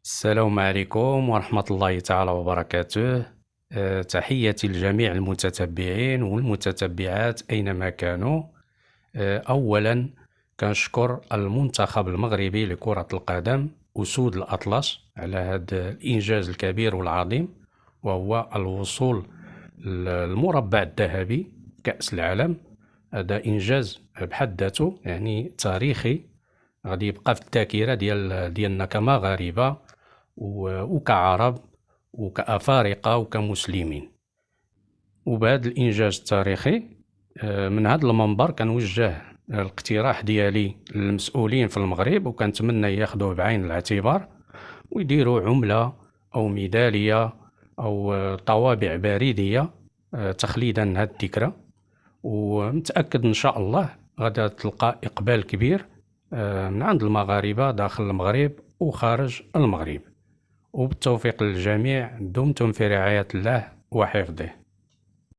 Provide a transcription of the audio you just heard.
السلام عليكم ورحمة الله تعالى وبركاته. تحياتي لجميع المتتبعين والمتتبعات أينما كانوا. أولا كنشكر المنتخب المغربي لكرة القدم أسود الأطلس على هذا الإنجاز الكبير والعظيم، وهو الوصول للمربع الذهبي كأس العالم. هذا إنجاز بحد ذاته يعني تاريخي، غادي يبقى في الذاكرة ديالنا كمغاربة وكعرب وكأفارقة وكمسلمين. وبهذا الإنجاز التاريخي من هذا المنبر كنوجه الاقتراح ديالي للمسؤولين في المغرب، وكنتمنى ياخذوه بعين الاعتبار ويديروا عملة أو ميدالية أو طوابع بريدية تخليدا لهذه الذكرى. ومتأكد إن شاء الله غادا تلقى إقبال كبير من عند المغاربة داخل المغرب وخارج المغرب. وبالتوفيق للجميع، دمتم في رعاية الله وحفظه.